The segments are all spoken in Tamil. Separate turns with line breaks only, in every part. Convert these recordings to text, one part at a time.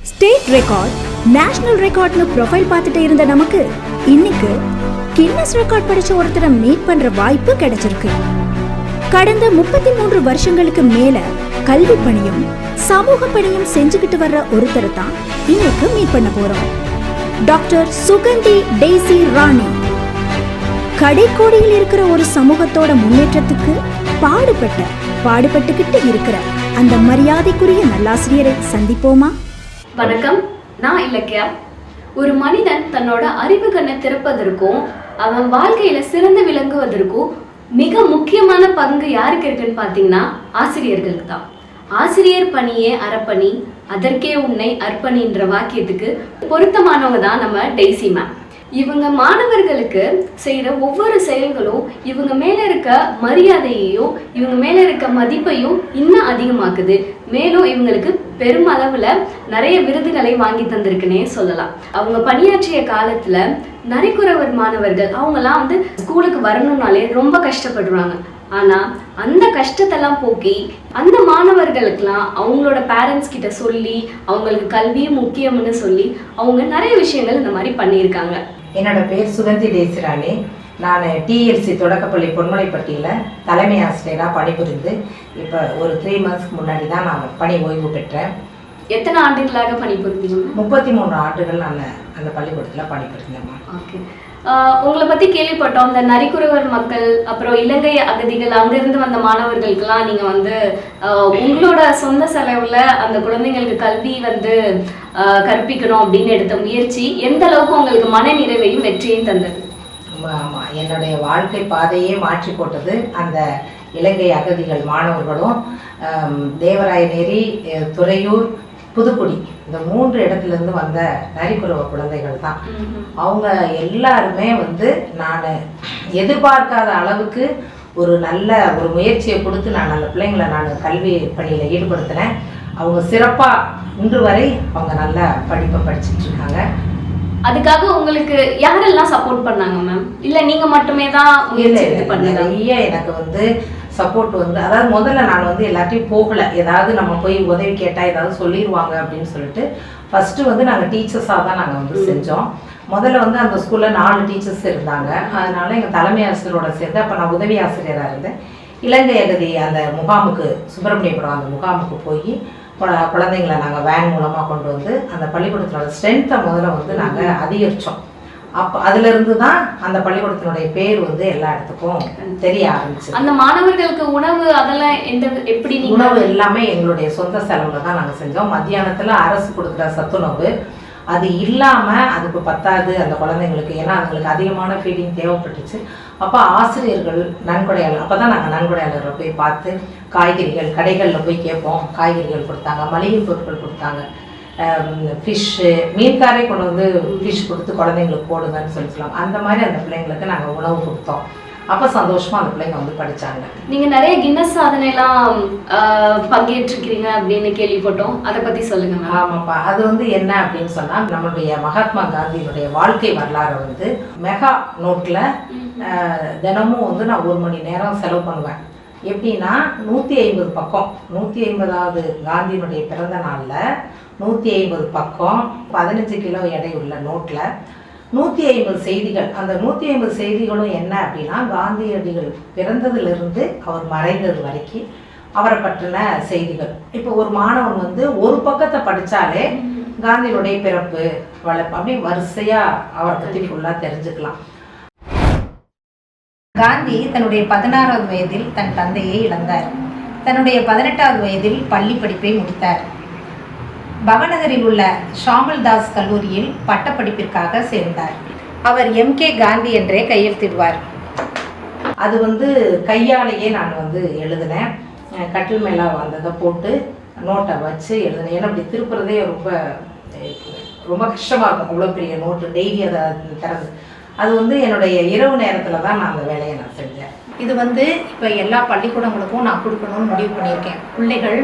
ஸ்டேட் ரெக்கார்ட், நேஷனல் ரெக்கார்ட்னு ப்ரொஃபைல் பார்த்துட்டு இருந்த நமக்கு இன்னைக்கு கின்னஸ் ரெக்கார்ட் படிச்ச ஒருத்தரை மீட் பண்ற வாய்ப்பு கிடைச்சிருக்கு. கடந்த 33 வருஷங்களுக்கு மேல கல்வி பணியும் சமூக பணியும் செஞ்சுக்கிட்டு வர்ற ஒருத்தரை தான் இன்னைக்கு மீட் பண்ண போறோம். டாக்டர் சுகந்தி டெய்சி ராணி. கடைக்கோடியில் இருக்கிற ஒரு சமூகத்தோட முன்னேற்றத்துக்கு பாடுபட்டுக்கிட்டு இருக்கிற அந்த மரியாதைக்குரிய நல்லாசிரியரை சந்திப்போமா?
வணக்கம், நான் இலக்கியா. ஒரு மனிதன் தன்னோட அறிவு கண்ணை திறப்பதற்கும் அவன் வாழ்க்கையில சிறந்து விளங்குவதற்கும் மிக முக்கியமான பங்கு யாருக்கு இருக்குன்னு பாத்தீங்கன்னா ஆசிரியர்களுக்கு தான். ஆசிரியர் பணியே அறப்பணி, அதற்கே உன்னை அர்ப்பணின்ற வாக்கியத்துக்கு பொருத்தமானவங்க தான் நம்ம டெய்சி மேம். இவங்க மாணவர்களுக்கு செய்யற ஒவ்வொரு செயல்களும் இவங்க மேல இருக்க மரியாதையையும் இவங்க மேல இருக்க மதிப்பையும் இன்னும் அதிகமாக்குது. மேலும் இவங்களுக்கு பெருமளவுல நிறைய விருதுகளை வாங்கி தந்திருக்குன்னே சொல்லலாம். அவங்க பணியாற்றிய காலத்துல நரிக்குறவர் மாணவர்கள் அவங்கெல்லாம் ஸ்கூலுக்கு வரணும்னாலே ரொம்ப கஷ்டப்படுறாங்க. ஆனா அந்த கஷ்டத்தெல்லாம் போக்கி அந்த மாணவர்களுக்கெல்லாம் அவங்களோட பேரண்ட்ஸ் கிட்ட சொல்லி அவங்களுக்கு கல்வியும் முக்கியம்னு சொல்லி அவங்க நிறைய விஷயங்கள் இந்த மாதிரி பண்ணியிருக்காங்க.
என்னோட பேர் சுகந்தி டெய்சி ராணி. நான் டிஎல்சி தொடக்கப்பள்ளி பொன்மலைப்பட்டியில் தலைமை ஆசிரியராக பணிபுரிந்து இப்போ ஒரு 3 மந்த்ஸ்க்கு முன்னாடி தான் நான் பணி ஓய்வு பெற்றேன்.
எத்தனை ஆண்டுகளாக பணிபுரிந்தீங்க?
33 ஆண்டுகள் நான் அந்த பள்ளிக்கூடத்தில் பணிபுரிந்தேன்.
ஓகே, உங்களை பத்தி கேள்விப்பட்டோம். இந்த நரிக்குறவர் மக்கள், அப்புறம் இலங்கை அகதிகள், அங்கிருந்து வந்த மாணவர்களுக்கெல்லாம் நீங்க உங்களோட சொந்த செலவுல அந்த குழந்தைங்களுக்கு கல்வி கற்பிக்கணும் அப்படின்னு எடுத்த முயற்சி எந்த அளவுக்கு உங்களுக்கு மன நிறைவையும் வெற்றியையும் தந்தது?
ஆமாம், என்னுடைய வாழ்க்கை பாதையே மாற்றி போட்டது அந்த இலங்கை அகதிகள் மாணவர்களும் தேவராயநேரி, துறையூர், புதுக்குடி இந்த 3 இடத்துலேருந்து வந்த நரிக்குறவ குழந்தைகள் தான். அவங்க எல்லாருமே நான் எதிர்பார்க்காத அளவுக்கு ஒரு நல்ல ஒரு முயற்சியை கொடுத்து நான் அந்த பிள்ளைங்களை நான் கல்வி பணியில் ஈடுபடுத்தினேன். அவங்க சிறப்பாக இன்று வரை அவங்க நல்ல படிப்பை படிச்சுட்டு இருக்காங்க.
அதுக்காக உங்களுக்கு யாரெல்லாம் சப்போர்ட் பண்ணாங்க மேம்? இல்லை நீங்கள் மட்டுமே தான்
நிறைய எனக்கு சப்போர்ட் அதாவது முதல்ல நான் எல்லாத்தையும் போகலை. ஏதாவது நம்ம போய் உதவி கேட்டால் ஏதாவது சொல்லிடுவாங்க அப்படின்னு சொல்லிட்டு ஃபஸ்ட்டு நாங்கள் டீச்சர்ஸாக தான் நாங்கள் செஞ்சோம். முதல்ல அந்த ஸ்கூலில் 4 டீச்சர்ஸ் இருந்தாங்க. அதனால எங்கள் தலைமை ஆசிரியரோட சேர்ந்து அப்போ நான் உதவி ஆசிரியராக இருந்தேன். இலங்கை அகதி அந்த முகாமுக்கு, சுப்பிரமணியபுரம் அந்த முகாமுக்கு போய் குழந்தைங்களை நாங்கள் வேன் மூலமாக கொண்டு அந்த பள்ளிக்கூடத்தினோட ஸ்ட்ரென்த்தை முதல்ல நாங்கள் அதிகரித்தோம். அப்போ அதிலிருந்து தான் அந்த பள்ளிக்கூடத்தினுடைய பேர் எல்லா இடத்துக்கும் தெரிய ஆரம்பிச்சு.
அந்த மாணவர்களுக்கு உணவு அதெல்லாம் எப்படி?
உணவு எல்லாமே எங்களுடைய சொந்த செலவுல தான் நாங்கள் செஞ்சோம். மத்தியானத்தில் அரசு கொடுக்குற சத்துணவு அது இல்லாமல் அதுக்கு பத்தாது அந்த குழந்தைங்களுக்கு. ஏன்னா அதுங்களுக்கு அதிகமான ஃபீடிங் தேவைப்பட்டுச்சு. அப்போ ஆசிரியர்கள் நன்கொடையாளர், அப்போ தான் நாங்கள் நன்கொடையாளரை போய் பார்த்து காய்கறிகள் கடைகளில் போய் கேட்போம். காய்கறிகள் கொடுத்தாங்க, மளிகை பொருட்கள் கொடுத்தாங்க, ஃபிஷ்ஷு, மீன்காரை கொண்டு ஃபிஷ் கொடுத்து குழந்தைங்களுக்கு போடுங்கன்னு சொல்லுவாங்க. அந்த மாதிரி அந்த பிள்ளைங்களுக்கு நாங்கள் உணவு கொடுத்தோம். அப்போ சந்தோஷமாக அந்த பிள்ளைங்க படித்தாங்க.
நீங்கள் நிறைய கின்னஸ் சாதனைலாம் பங்கேற்றிருக்கிறீங்க அப்படின்னு கேள்விப்பட்டோம். அதை பற்றி சொல்லுங்கள்.
ஆமாப்பா, அது என்ன அப்படின்னு சொன்னால் நம்மளுடைய மகாத்மா காந்தியினுடைய வாழ்க்கை வரலாறு மெகா நோட்டில் தினமும் நான் 1 மணி நேரம் செலவு பண்ணுவேன். எப்படின்னா 150 பக்கம், 150வது காந்தியினுடைய பிறந்த நாளில் 150 பக்கம், 15 கிலோ எடை உள்ள நோட்டில் 150 செய்திகள். அந்த 150 செய்திகளும் என்ன அப்படின்னா காந்தியடிகள் பிறந்ததிலிருந்து அவர் மறைந்தது வரைக்கும் அவரை பற்றின செய்திகள். இப்போ ஒரு மாணவன் ஒரு பக்கத்தை படித்தாலே காந்தியினுடைய பிறப்பு, வளர்ப்பு அப்படி வரிசையாக அவரை பற்றி ஃபுல்லாக தெரிஞ்சுக்கலாம். காந்தி தன்னுடைய 16வது வயதில் தன் தந்தையை இழந்தார். தன்னுடைய 18வது வயதில் பள்ளி படிப்பை முடித்தார். பவநகரில் உள்ள ஷாமல்தாஸ் கல்லூரியில் பட்டப்படிப்பிற்காக சேர்ந்தார். அவர் MK காந்தி என்றே கையெழுத்திடுவார். அது கையாலேயே நான் எழுதினேன். கட்டில் மேலே வந்ததை போட்டு நோட்டை வச்சு எழுதினேன். ஏன்னா அப்படி திருப்புறதே ரொம்ப ரொம்ப கஷ்டமாக இருக்கும். அவ்வளோ பெரிய நோட்டு டெய்லி அதை திறந்து அது என்னுடைய இரவு நேரத்தில் தான் நான் அந்த வேலையை நான் செஞ்சேன். இது இப்போ எல்லா பள்ளிக்கூடங்களுக்கும் நான் கொடுக்கணும்னு முடிவு பண்ணியிருக்கேன். பிள்ளைகள்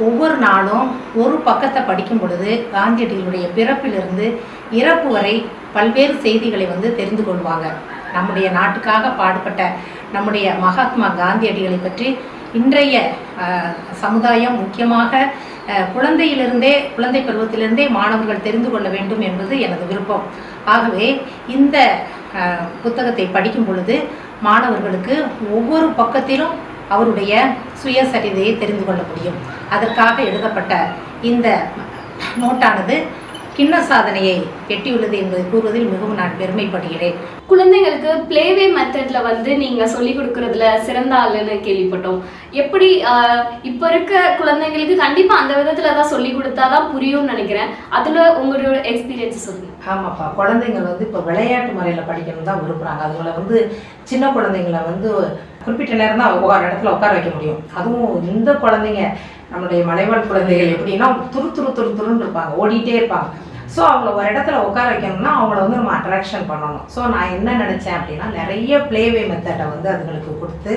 ஒவ்வொரு நாளும் ஒரு பக்கத்தை படிக்கும் பொழுது காந்தியடிகளுடைய பிறப்பிலிருந்து இறப்பு வரை பல்வேறு செய்திகளை தெரிந்து கொள்வாங்க. நம்முடைய நாட்டுக்காக பாடுபட்ட நம்முடைய மகாத்மா காந்தியடிகளை பற்றி இன்றைய சமுதாயம் முக்கியமாக குழந்தை பருவத்திலிருந்தே மாணவர்கள் தெரிந்து கொள்ள வேண்டும் என்பது எனது விருப்பம். ஆகவே இந்த புத்தகத்தை படிக்கும் பொழுது மாணவர்களுக்கு ஒவ்வொரு பக்கத்திலும் அவருடைய சுயசரிதையை தெரிந்து கொள்ள முடியும். அதற்காக எழுதப்பட்ட இந்த நோட்டானது கிண்ண சாதனையை எட்டியுள்ளது என்பதை கூறுவதில் மிகவும் நான் பெருமைப்படுகிறேன்.
குழந்தைங்களுக்கு பிளேவே மெத்தட்ல வந்து நீங்க சொல்லி கொடுக்கறதுல சிறந்த ஆளுன்னு கேள்விப்பட்டோம். எப்படி இப்ப இருக்க குழந்தைங்களுக்கு கண்டிப்பா அந்த விதத்துல தான் சொல்லி கொடுத்தாதான் புரியும்னு நினைக்கிறேன். அதுல உங்களோட எக்ஸ்பீரியன்ஸ் சொல்லுங்க.
ஆமாப்பா, குழந்தைங்க வந்து இப்போ விளையாட்டு முறையில் படிக்கணும் தான் விரும்புகிறாங்க. அதுங்களை வந்து சின்ன குழந்தைங்களை வந்து குறிப்பிட்ட நேரம் தான் ஒரு இடத்துல உட்கார வைக்க முடியும். அதுவும் இந்த குழந்தைங்க நம்மளுடைய மலைவாழ் குழந்தைகள் எப்படின்னா துருன்னு இருப்பாங்க, ஓடிட்டே இருப்பாங்க. ஸோ அவங்கள ஒரு இடத்துல உட்கார வைக்கணும்னா அவங்கள வந்து நம்ம அட்ராக்ஷன் பண்ணணும். ஸோ நான் என்ன நினச்சேன் அப்படின்னா, நிறைய பிளேவே மெத்தடை வந்து அதுங்களுக்கு கொடுத்து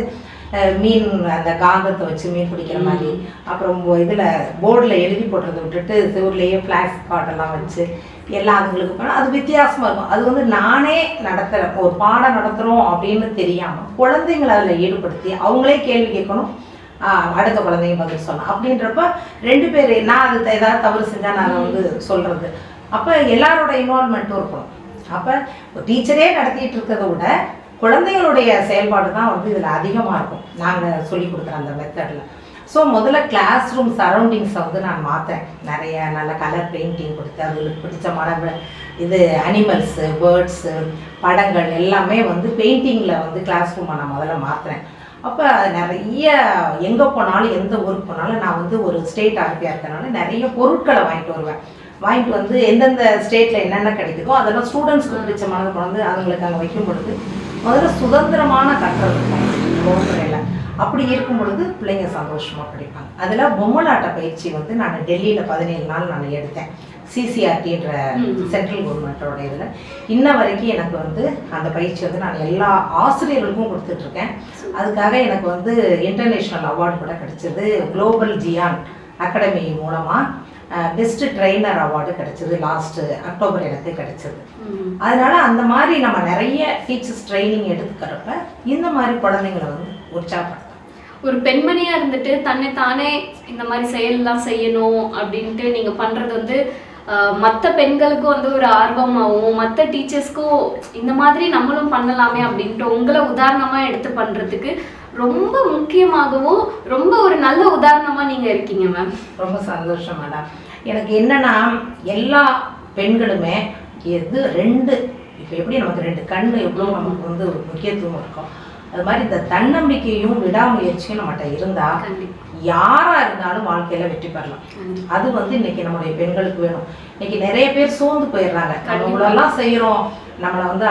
மீன் அந்த காந்தத்தை வச்சு மீன் பிடிக்கிற மாதிரி, அப்புறம் இதில் போர்டில் எழுதி போடுறதை விட்டுட்டு சிவர்லேயே ஃப்ளாஷ் கார்டெல்லாம் வச்சு எல்லாம் அதுங்களுக்கு பண்ணால் அது வித்தியாசமாக இருக்கும். அது வந்து நானே நடத்துகிறேன், ஒரு பாடம் நடத்துகிறோம் அப்படின்னு தெரியாமல் குழந்தைங்களை அதில் ஈடுபடுத்தி அவங்களே கேள்வி கேட்கணும், அடுத்த குழந்தைங்க பதில் சொன்னேன் அப்படின்றப்ப 2 பேர் நான் அது ஏதாவது தவறு செஞ்சால் நான் வந்து சொல்கிறது. அப்போ எல்லாரோட இன்வால்மெண்ட்டும் இருக்கணும். அப்போ டீச்சரே நடத்திட்டு இருக்கிறத விட குழந்தைகளுடைய செயல்பாடு தான் வந்து இதில் அதிகமாக இருக்கும் நாங்கள் சொல்லி கொடுக்குற அந்த மெத்தடில். ஸோ முதல்ல கிளாஸ் ரூம் சரௌண்டிங்ஸை வந்து நான் மாற்றேன். நிறைய நல்ல கலர் பெயிண்டிங் கொடுத்து அதுகளுக்கு பிடிச்ச மரங்கள், இது அனிமல்ஸு, பேர்ட்ஸு, படங்கள் எல்லாமே வந்து பெயிண்டிங்கில் வந்து கிளாஸ் ரூமை நான் முதல்ல மாற்றுறேன். அப்போ நிறைய எங்கே போனாலும் எந்த ஊருக்கு போனாலும் நான் வந்து ஒரு ஸ்டேட் ஆர்பியாக இருக்கிறனால நிறைய பொருட்களை வாங்கிட்டு வருவேன். வாங்கிட்டு வந்து எந்தெந்த ஸ்டேட்டில் என்னென்ன கிடைக்குதோ அதெல்லாம் ஸ்டூடெண்ட்ஸ்க்கு பிடிச்ச மாதிரி கொண்டு வந்து அதுங்களுக்கு அங்கே வைக்கும் பொழுது முதல்ல சுதந்திரமான கற்றல் இருக்கும் வகுப்பறையில். அப்படி இருக்கும் பொழுது பிள்ளைங்க சந்தோஷமாக படிப்பாங்க. அதில் பொம்மலாட்ட பயிற்சி வந்து நான் டெல்லியில் 17 நாள் நான் எடுத்தேன். CCRTன்ற சென்ட்ரல் கவர்மெண்ட்டோட இதில் இன்ன வரைக்கும் எனக்கு வந்து அந்த பயிற்சி வந்து நான் எல்லா ஆசிரியர்களுக்கும் கொடுத்துட்ருக்கேன். அதுக்காக எனக்கு வந்து இன்டர்நேஷ்னல் அவார்டு கூட கிடைச்சது. குளோபல் ஜியான் அகாடமி மூலமாக பெஸ்ட் ட்ரெயினர் அவார்டு கிடைச்சது. லாஸ்ட் அக்டோபர் எனக்கு கிடைச்சது. அதனால அந்த மாதிரி நம்ம நிறைய டீச்சர்ஸ் ட்ரைனிங் எடுத்துக்கிறப்ப இந்த மாதிரி குழந்தைங்களை வந்து உற்சாகப்படுத்தும்.
ஒரு பெண்மணியா இருந்துட்டு தன்னை தானே இந்த மாதிரி செயல்லாம் செய்யணும் அப்படின்ட்டு நீங்க பண்றது வந்து மற்ற பெண்களுக்கும் வந்து ஒரு ஆர்வமாகவும் மற்ற டீச்சர்ஸ்க்கும் இந்த மாதிரி நம்மளும் பண்ணலாமே அப்படின்ட்டு உங்களை உதாரணமா எடுத்து பண்றதுக்கு ரொம்ப முக்கியமாகவும் ரொம்ப ஒரு நல்ல உதாரணமா நீங்க இருக்கீங்க மேம்.
ரொம்ப சந்தோஷம் மேடம். எனக்கு என்னன்னா எல்லா பெண்களுமே எது 2 இப்போ எப்படி நமக்கு 2 கண்ணு எவ்வளோ நமக்கு வந்து ஒரு முக்கியத்துவம் இருக்கும், அது மாதிரி இந்த தன்னம்பிக்கையும் விடாமுயற்சியும் நம்மகிட்ட இருந்தா யாரா இருந்தாலும் வாழ்க்கையில வெற்றி பெறலாம். அது வந்து இன்னைக்கு நம்முடைய பெண்களுக்கு வேணும். இன்னைக்கு நிறைய பேர் சோர்ந்து போயிடுறாங்க. நம்ம இவ்வளோலாம் செய்யறோம், நம்மளை வந்து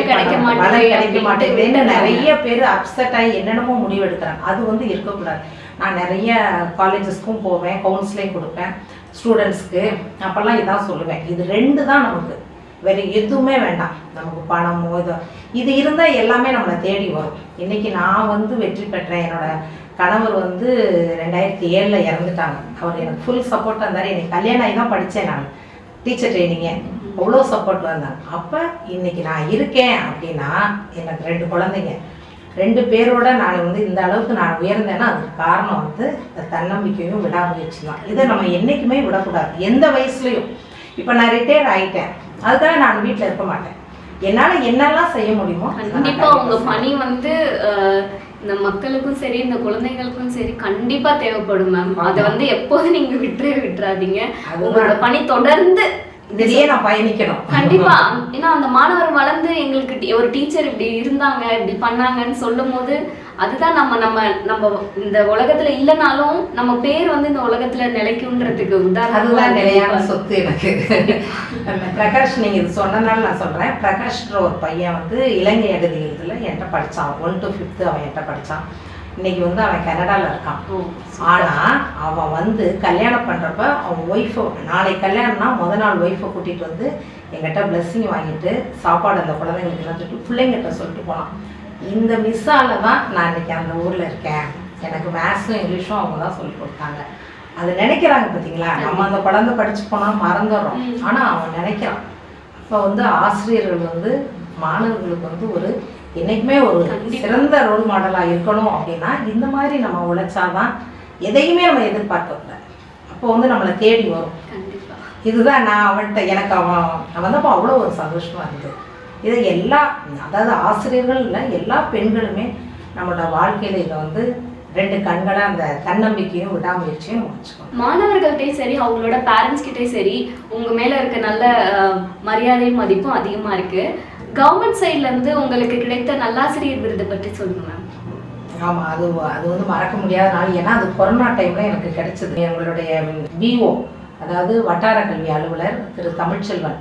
கிடைக்க மாட்டேங்குதுன்னு நிறைய பேர் அப்செட் ஆகி என்னென்னமோ முடிவு எடுக்கிறாங்க. அது வந்து இருக்கக்கூடாது. நான் நிறைய காலேஜஸ்க்கும் போவேன், கவுன்சிலிங் கொடுப்பேன் ஸ்டூடெண்ட்ஸ்க்கு. அப்பெல்லாம் இதான் சொல்லுவேன், இது 2 தான் நமக்கு, வேற எதுவுமே வேண்டாம். நமக்கு பணமோ இது இருந்தால் எல்லாமே நம்மளை தேடி வரும். இன்னைக்கு நான் வந்து வெற்றி பெற்றேன். என்னோட கணவர் வந்து 2007 இறந்துட்டாங்க. அவர் எனக்கு ஃபுல் சப்போர்ட்டாக இருந்தார். எனக்கு கல்யாணம் ஆகி தான் படித்தேன் நான் டீச்சர் ட்ரைனிங்கே. அவ்வளோ சப்போர்ட் வந்தாங்க. அப்போ இன்னைக்கு நான் இருக்கேன் அப்படின்னா எனக்கு 2 குழந்தைங்க, 2 பேரோட நான் வந்து இந்த அளவுக்கு நான் உயர்ந்தேன்னா அதுக்கு காரணம் வந்து தன்னம்பிக்கையும் விடாமுயற்சி தான். இதை நம்ம என்றைக்குமே விடக்கூடாது, எந்த வயசுலையும். இப்போ நான் ரிட்டையர் ஆகிட்டேன், அதுக்காக நான் வீட்டில் இருக்க மாட்டேன். என்னால் என்னெல்லாம் செய்ய முடியுமோ
கண்டிப்பா உங்க பணி வந்து இந்த மக்களுக்கும் சரி இந்த குழந்தைகளுக்கும் சரி கண்டிப்பா தேவைப்படும் மேம். அதை வந்து எப்போதும் நீங்க விட்டுறாதீங்க. உங்களோட பணி தொடர்ந்து
இதுலயே நான் பயணிக்கணும்
கண்டிப்பா. ஏன்னா அந்த மாணவர் வளர்ந்து எங்களுக்கு ஒரு டீச்சர் இப்படி இருந்தாங்க இப்படி பண்ணாங்கன்னு சொல்லும் போது அதுதான் நம்ம நம்ம நம்ம இந்த உலகத்துல இல்லைனாலும் நம்ம பேர் வந்து இந்த உலகத்துல நிலைக்கும்ன்றதுக்கு உதாரணம்.
அதுதான் நிலையான சொத்து எனக்கு. பிரகாஷ், நீங்க இது சொன்னனால நான் சொல்றேன். பிரகாஷ்ன்ற ஒரு பையன் வந்து இலங்கை அகதிகளத்துல என்கிட்ட படிச்சான். 1 to 5th அவன் என்கிட்ட படிச்சான். இன்னைக்கு வந்து அவன் கனடால இருக்கான். ஆனா அவன் வந்து கல்யாணம் பண்றப்ப அவன் ஒய்ஃபை, நாளைக்கு கல்யாணம்னா முத நாள் ஒய்ஃபை கூட்டிட்டு வந்து எங்கிட்ட பிளஸ்ஸிங் வாங்கிட்டு சாப்பாடு அந்த குழந்தைங்களுக்கு வந்துட்டு பிள்ளைங்கிட்ட சொல்லிட்டு போனான், இந்த மிஸ்ஸால தான் நான் இன்னைக்கு அந்த ஊர்ல இருக்கேன், எனக்கு மேத்ஸும் இங்கிலீஷும் அவங்க தான் சொல்லி கொடுத்தாங்க. அதை நினைக்கிறாங்க பார்த்தீங்களா. நம்ம அந்த குழந்தை படிச்சு போனா மறந்துடுறோம், ஆனா அவன் நினைக்கிறான். இப்போ வந்து ஆசிரியர்கள் வந்து மாணவர்களுக்கு வந்து ஒரு என்னைக்குமே ஒரு சிறந்த ரோல் மாடலா இருக்கணும் அப்படின்னா இந்த மாதிரி நம்ம உழைச்சாதான் எதையுமே நம்ம எதிர்பார்க்கக்கூடாது. அப்போ வந்து நம்மளை தேடி வரும்.
கண்டிப்பா.
இதுதான் நான் அவன்கிட்ட எனக்கு அவன் வந்தப்போ அவ்வளோ ஒரு சந்தோஷமா இருந்தது. இதை எல்லா அதாவது ஆசிரியர்கள் இல்லை, எல்லா பெண்களுமே நம்மளோட வாழ்க்கையில இதை வந்து 2 கண்களை அந்த தன்னம்பிக்கையும் விடாமுயற்சியும் வச்சுக்கணும்.
மாணவர்கள்ட்டையும் சரி, அவங்களோட பேரண்ட்ஸ் கிட்டயும் சரி, உங்க மேல இருக்க நல்ல மரியாதையும் மதிப்பும் அதிகமா இருக்கு. கவர்மெண்ட் சைட்ல இருந்து உங்களுக்கு கிடைத்த நல்லாசிரியர் விருது பற்றி சொல்லுங்க மேம்.
ஆமாம், அது வந்து மறக்க முடியாத நாள். ஏன்னா அது கொரோனா டைமில் எனக்கு கிடைச்சது. எங்களுடைய பிஓ, அதாவது வட்டார கல்வி அலுவலர் திரு தமிழ்ச்செல்வன்,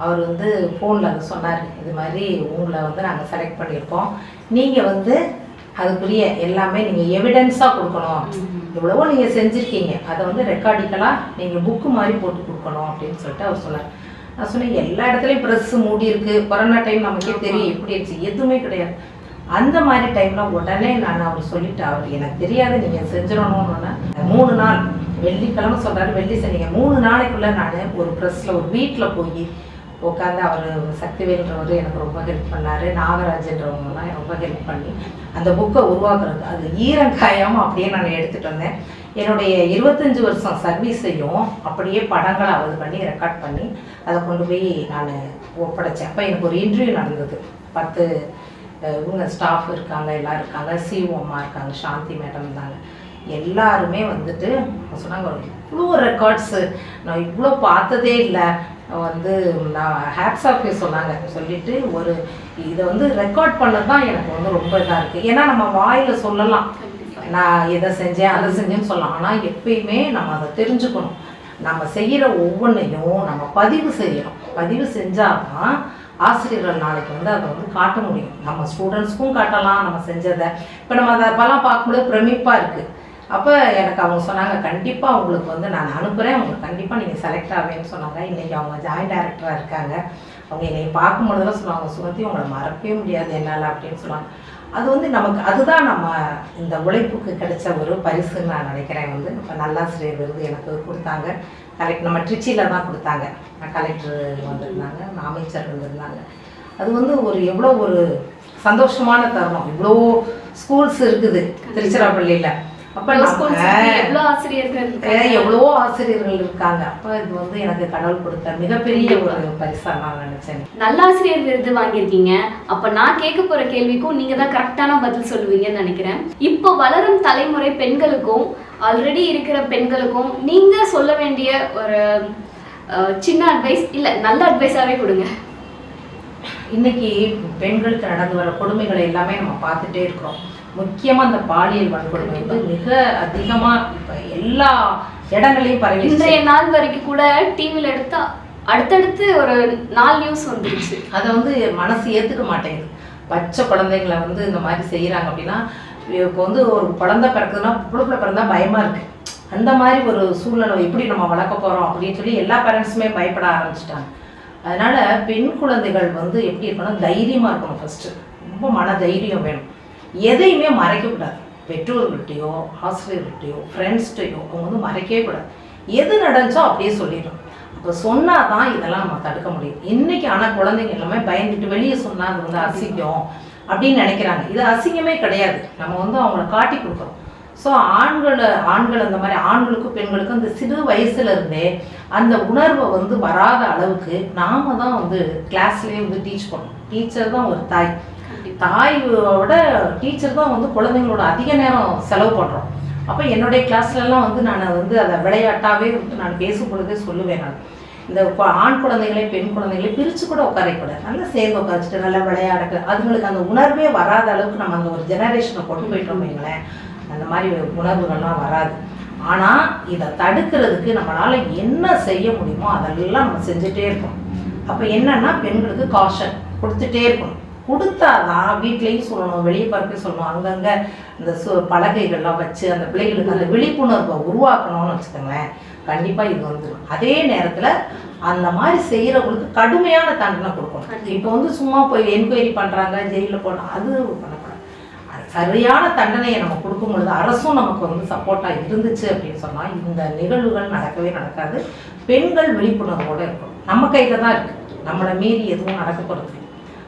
அவர் வந்து ஃபோனில் அது சொன்னார், இது மாதிரி உங்களை வந்து நாங்கள் செலக்ட் பண்ணியிருக்கோம், நீங்கள் வந்து அதுக்குரிய எல்லாமே நீங்கள் எவிடன்ஸாக கொடுக்கணும், எவ்வளவோ நீங்கள் செஞ்சுருக்கீங்க, அதை வந்து ரெக்கார்டிக்கலாக நீங்கள் புக்கு மாதிரி போட்டு கொடுக்கணும் அப்படின்னு சொல்லிட்டு அவர் சொன்னார். நான் சொன்னேன், எல்லா இடத்துலையும் ப்ரெஸ்ஸு மூடி இருக்கு, கொரோனா டைம் நமக்கே தெரியும் எப்படி இருந்துச்சு, எதுவுமே கிடையாது. அந்த மாதிரி டைமில் உடனே நான் அவர் சொல்லிட்டு, அவர் எனக்கு தெரியாது நீங்கள் செஞ்சிடணும்னு 3 நாள், வெள்ளிக்கிழமை சொல்கிறாரு, வெள்ளி சனிங்க 3 நாளைக்குள்ளே நான் ஒரு ப்ரெஸ்ஸில் ஒரு வீட்டில் போய் உட்காந்து, அவர் சக்திவேல்ன்றவர் எனக்கு ரொம்ப ஹெல்ப் பண்ணார், நாகராஜன்றவங்கலாம் ரொம்ப ஹெல்ப் பண்ணி அந்த புக்கை உருவாக்குறது, அது ஈரங்காயாமல் அப்படியே நான் எடுத்துகிட்டு வந்தேன். என்னுடைய 25 வருஷம் சர்வீஸையும் அப்படியே படங்களை அது பண்ணி ரெக்கார்ட் பண்ணி அதை கொண்டு போய் நான் ஒப்படைச்சேன். அப்போ எனக்கு ஒரு இன்டர்வியூ நடந்தது. 10 இவங்க ஸ்டாஃப் இருக்காங்க, எல்லோரும் இருக்காங்க, சிஓம்மா இருக்காங்க, சாந்தி மேடம் இருந்தாங்க, எல்லாருமே வந்துட்டு சொன்னாங்க, இவ்வளோ ரெக்கார்ட்ஸு நான் இவ்வளோ பார்த்ததே இல்லை, வந்து நான் ஹேட்ஸ் ஆஃப் யூ சொன்னாங்க. சொல்லிட்டு ஒரு இதை வந்து ரெக்கார்ட் பண்ணது தான் எனக்கு வந்து ரொம்ப இதாக இருக்குது. ஏன்னா நம்ம வாயில் சொல்லலாம், நான் இதை செஞ்சேன் அதை செஞ்சேன்னு சொல்லலாம், ஆனால் எப்பயுமே நம்ம அதை தெரிஞ்சுக்கணும். நம்ம செய்கிற ஒவ்வொன்றையும் நம்ம பதிவு செய்யணும். பதிவு செஞ்சால் தான் ஆசிரியர்கள் நாளைக்கு வந்து அதை வந்து காட்ட முடியும். நம்ம ஸ்டூடெண்ட்ஸ்க்கும் காட்டலாம் நம்ம செஞ்சதை. இப்போ நம்ம அதை அப்போல்லாம் பார்க்கும்போது பிரமிப்பாக இருக்குது. அப்போ எனக்கு அவங்க சொன்னாங்க, கண்டிப்பாக உங்களுக்கு வந்து நான் அனுப்புகிறேன், உங்களுக்கு கண்டிப்பாக நீங்கள் செலக்ட் ஆவேன்னு சொன்னாங்க. இன்றைக்கி அவங்க ஜாயின்ட் டைரக்டராக இருக்காங்க. அவங்க என்னை பார்க்கும்பொழுதுலாம் சொல்லுவாங்க, சுமதி உங்களை மறக்கவே முடியாது என்னால் அப்படின்னு சொல்லுவாங்க. அது வந்து நமக்கு அதுதான் நம்ம இந்த உழைப்புக்கு கிடைச்ச ஒரு பரிசுன்னு நான் நினைக்கிறேன். வந்து இப்போ நல்லாசிரியர் விருது எனக்கு கொடுத்தாங்க. நம்ம ட்ரிச்சியில் தான் கொடுத்தாங்க. கலெக்டர் வந்திருந்தாங்க, அமைச்சர் வந்திருந்தாங்க. அது வந்து ஒரு எவ்வளோ ஒரு சந்தோஷமான தருணம். இவ்வளோ ஸ்கூல்ஸ் இருக்குது திருச்சிராப்பள்ளியில். அப்போ
எவ்வளோ
ஆசிரியர்கள் இருக்காங்க. அப்போ இது வந்து எனக்கு கடவுள் கொடுத்த மிகப்பெரிய ஒரு பரிசா நான் நினைச்சேன்.
நல்லாசிரியர் விருது வாங்கியிருக்கீங்க. அப்ப நான் கேட்க போற கேள்விக்கும் நீங்க தான் கரெக்டான பதில் சொல்லுவீங்கன்னு நினைக்கிறேன். இப்போ வளரும் தலைமுறை பெண்களுக்கும் ஆல்ரெடி இருக்கிற பெண்களுக்கும் நீங்க சொல்ல வேண்டிய ஒரு சின்ன அட்வைஸ், இல்ல நல்ல அட்வைஸாவே கொடுங்க.
இன்னைக்கு பெண்களுக்கு நடந்து வர கொடுமைகளை எல்லாமே நம்ம பார்த்துட்டே இருக்கிறோம். முக்கியமா இந்த பாலியல் வன்கொடுமை வந்து மிக அதிகமா இப்ப எல்லா இடங்களையும் பரவி,
இன்றைய நாள் வரைக்கும் கூட டிவில எடுத்தா அடுத்தடுத்து ஒரு 4 நியூஸ் வந்துருச்சு.
அதை வந்து மனசு ஏத்துக்க மாட்டேங்குது. பச்சை குழந்தைங்களை வந்து இந்த மாதிரி செய்யறாங்க அப்படின்னா, இப்போ வந்து ஒரு குழந்தை பிறக்குதுன்னா புழுப்புல பிறந்தா பயமா இருக்கு. அந்த மாதிரி ஒரு சூழ்நிலை எப்படி நம்ம வளர்க்க போறோம் அப்படின்னு சொல்லி எல்லா பேரண்ட்ஸுமே பயப்பட ஆரம்பிச்சிட்டாங்க. அதனால பெண் குழந்தைகள் வந்து எப்படி இருக்கணும், தைரியமா இருக்கணும். ஃபர்ஸ்ட் ரொம்ப மன தைரியம் வேணும். எதையுமே மறைக்கக்கூடாது. பெற்றோர்கள்ட்டையோ ஆசிரியர்கள்ட்டையோ ஃப்ரெண்ட்ஸ்கிட்டையோ அவங்க வந்து மறைக்கவே கூடாது. எது நடந்துச்சோ அப்படியே சொல்லிடணும். அப்போ சொன்னால் தான் இதெல்லாம் நம்ம தடுக்க முடியும். இன்றைக்கி ஆனால் குழந்தைங்க எல்லாமே பயந்துட்டு வெளியே சொன்னால் அது வந்து அசிங்கம் அப்படின்னு நினைக்கிறாங்க. இது அசிங்கமே கிடையாது. நம்ம வந்து அவங்கள காட்டி கொடுக்குறோம். ஸோ ஆண்கள் அந்த மாதிரி ஆண்களுக்கும் பெண்களுக்கும் அந்த சிறு வயசுலேருந்தே அந்த உணர்வை வந்து வராத அளவுக்கு நாம் தான் வந்து கிளாஸ்லேயே வந்து டீச் பண்ணணும். டீச்சர் தான் ஒரு தாயோட டீச்சர் தான் வந்து குழந்தைங்களோட அதிக நேரம் செலவு பண்ணுறோம். அப்போ என்னுடைய கிளாஸ்லலாம் வந்து நான் வந்து அதை விளையாட்டாகவே வந்து நான் பேசும் பொழுதே சொல்லுவேன். நான் இந்த ஆண் குழந்தைகளை பெண் குழந்தைகளை பிரித்து கூட உட்காரக்கூடாது. நல்லா சேர்ந்து உட்காந்துட்டு நல்லா விளையாடுறது, அதுங்களுக்கு அந்த உணர்வே வராத அளவுக்கு நம்ம அந்த ஒரு ஜெனரேஷனை கொண்டு போயிட்டோம் வைங்களேன், அந்த மாதிரி உணர்வுகள்லாம் வராது. ஆனால் இதை தடுக்கிறதுக்கு நம்மளால் என்ன செய்ய முடியுமோ அதெல்லாம் நம்ம செஞ்சுட்டே இருக்கோம். அப்போ என்னன்னா பெண்களுக்கு காஷன் கொடுத்துட்டே இருக்கணும். கொடுத்தாதான் வீட்லேயும் சொல்லணும், வெளியே பார்க்க சொல்லணும், அங்கங்கே இந்த பலகைகள்லாம் வச்சு அந்த பிள்ளைகளுக்கு அந்த விழிப்புணர்வை உருவாக்கணும்னு வச்சுக்கோங்களேன். கண்டிப்பாக இது வந்துடும். அதே நேரத்தில் அந்த மாதிரி செய்கிறவங்களுக்கு கடுமையான தண்டனை கொடுக்கணும். இப்போ வந்து சும்மா போய் என்கொயரி பண்ணுறாங்க, ஜெயிலில் போனால் அது பண்ணக்கூடாது. சரியான தண்டனையை நம்ம கொடுக்கும் பொழுது அரசும் நமக்கு வந்து சப்போர்ட்டாக இருந்துச்சு அப்படின்னு சொன்னால் இந்த நிகழ்வுகள் நடக்கவே நடக்காது. பெண்கள் விழிப்புணர்வோடு இருக்கணும். நம்ம கையில் தான் இருக்குது. நம்மளை மீறி எதுவும் நடக்க போகிறது.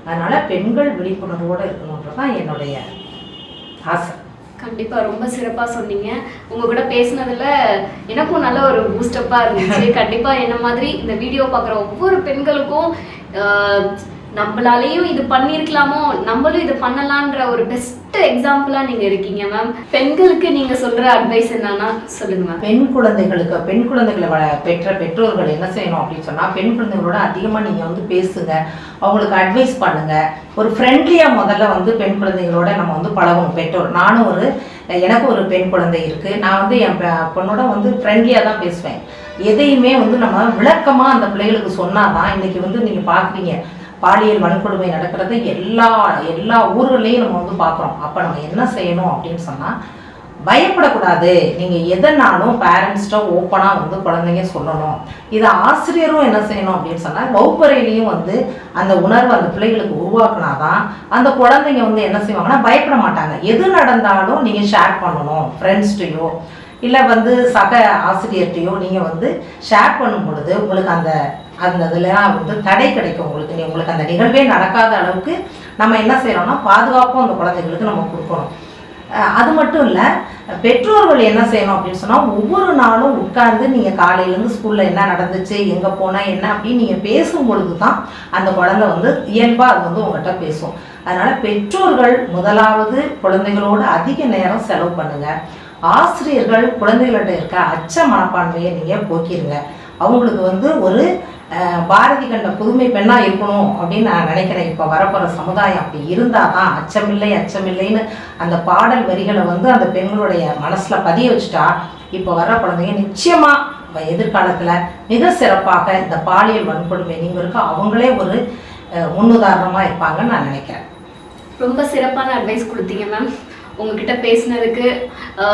அதனால பெண்கள் விழிப்புணர்வோடு இருக்கணுன்றதான் என்னுடைய ஆசை.
கண்டிப்பா ரொம்ப சிறப்பா சொன்னீங்க. உங்க கூட பேசினதுல எனக்கும் நல்ல ஒரு பூஸ்டப்பா இருந்துச்சு. கண்டிப்பா என்ன மாதிரி இந்த வீடியோ பார்க்குற ஒவ்வொரு பெண்களுக்கும் நம்மளாலேயும் இது பண்ணியிருக்கலாமோ, நம்மளும் இது பண்ணலான்ற ஒரு பெஸ்ட் எக்ஸாம்பிளா நீங்க இருக்கீங்க மேம். பெண்களுக்கு நீங்க சொல்ற அட்வைஸ் என்னன்னா சொல்லுங்க மேம்.
பெண் குழந்தைகளை பெற்ற பெற்றோர்கள் என்ன செய்யணும் அப்படின்னு சொன்னா, பெண் குழந்தைகளோட அதிகமா நீங்க வந்து பேசுங்க, அவங்களுக்கு அட்வைஸ் பண்ணுங்க. ஒரு ஃப்ரெண்ட்லியா முதல்ல வந்து பெண் குழந்தைகளோட நம்ம வந்து பழகணும் பெற்றோர். எனக்கு ஒரு பெண் குழந்தை இருக்கு. நான் வந்து என் பொண்ணோட வந்து ஃப்ரெண்ட்லியா தான் பேசுவேன். எதையுமே வந்து நம்ம விளக்கமா அந்த பிள்ளைகளுக்கு சொன்னாதான். இன்னைக்கு வந்து நீங்க பாக்குறீங்க பாலியல் வன்கொடுமை நடக்கிறது எல்லா ஊர்களையும் நம்ம வந்து பார்க்குறோம். அப்போ நம்ம என்ன செய்யணும் அப்படின்னு சொன்னால், பயப்படக்கூடாது. நீங்கள் எதனாலும் பேரண்ட்ஸ்கிட்ட ஓப்பனாக வந்து குழந்தைங்க சொல்லணும். இதை ஆசிரியரும் என்ன செய்யணும் அப்படின்னு சொன்னால், வகுப்பறையிலையும் வந்து அந்த உணர்வு அந்த பிள்ளைகளுக்கு உருவாக்குனாதான் அந்த குழந்தைங்க வந்து என்ன செய்வாங்கன்னா பயப்பட மாட்டாங்க. எது நடந்தாலும் நீங்கள் ஷேர் பண்ணணும் ஃப்ரெண்ட்ஸ்டையோ இல்லை வந்து சக ஆசிரியர்கிட்டையோ. நீங்கள் வந்து ஷேர் பண்ணும் பொழுது உங்களுக்கு அந்த இதெல்லாம் வந்து தடை கிடைக்கும். உங்களுக்கு அந்த நிகழ்வே நடக்காத அளவுக்கு நம்ம என்ன செய்யறோம்னா பாதுகாப்பும் அந்த குழந்தைகளுக்கு நம்ம கொடுக்கணும். அது மட்டும் இல்லை, பெற்றோர்கள் என்ன செய்யணும் அப்படின்னு சொன்னால், ஒவ்வொரு நாளும் உட்கார்ந்து நீங்கள் காலையிலேருந்து ஸ்கூலில் என்ன நடந்துச்சு, எங்கே போனால் என்ன அப்படின்னு நீங்கள் பேசும் பொழுது தான் அந்த குழந்தை வந்து இயல்பாக அது வந்து உங்கள்கிட்ட பேசும். அதனால் பெற்றோர்கள் முதலாவது குழந்தைகளோடு அதிக நேரம் செலவு பண்ணுங்கள். ஆசிரியர்கள் குழந்தைகள்கிட்ட இருக்க அச்ச மனப்பான்மையை நீங்கள் போக்கிடுங்க. அவங்களுக்கு வந்து ஒரு பாரதி கண்ட புதுமை பெண்ணா இருக்கணும் அப்படின்னு நான் நினைக்கிறேன். இப்போ வரப்போற சமுதாயம் அப்படி இருந்தாதான் அச்சமில்லைன்னு அந்த பாடல் வரிகளை வந்து அந்த பெண்களுடைய மனசுல பதிய வச்சுட்டா, இப்போ வர்ற குழந்தைங்க நிச்சயமா எதிர்காலத்துல மிக சிறப்பாக இந்த பாலியல் வன்கொடுமை நீங்களுக்கு அவங்களே ஒரு முன்னுதாரணமா இருப்பாங்கன்னு நான் நினைக்கிறேன்.
ரொம்ப சிறப்பான அட்வைஸ் கொடுத்தீங்க மேம். உங்ககிட்ட பேசினதுக்கு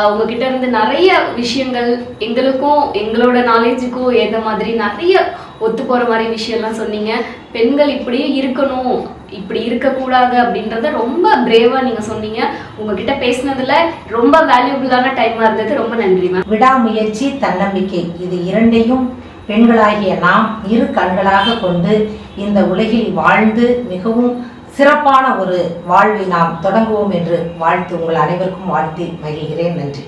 உங்ககிட்ட இருந்து நிறைய விஷயங்கள் எங்களுக்கும் எங்களோட நாலேஜுக்கும் ஏற்ற மாதிரி நிறைய ஒத்து போகிற மாதிரி விஷயம்லாம் சொன்னீங்க. பெண்கள் இப்படியும் இருக்கணும், இப்படி இருக்கக்கூடாது அப்படின்றத ரொம்ப பிரேவாக நீங்கள் சொன்னீங்க. உங்ககிட்ட பேசினதுல ரொம்ப வேல்யூபிளான டைமாக இருந்தது. ரொம்ப நன்றி மேம்.
விடாமுயற்சி, தன்னம்பிக்கை இது இரண்டையும் பெண்களாகிய நாம் இரு கண்களாக கொண்டு இந்த உலகில் வாழ்ந்து மிகவும் சிறப்பான ஒரு வாழ்வை நாம் தொடங்குவோம் என்று வாழ்த்து உங்கள் அனைவருக்கும் வாழ்த்தி மகிழ்கிறேன். நன்றி.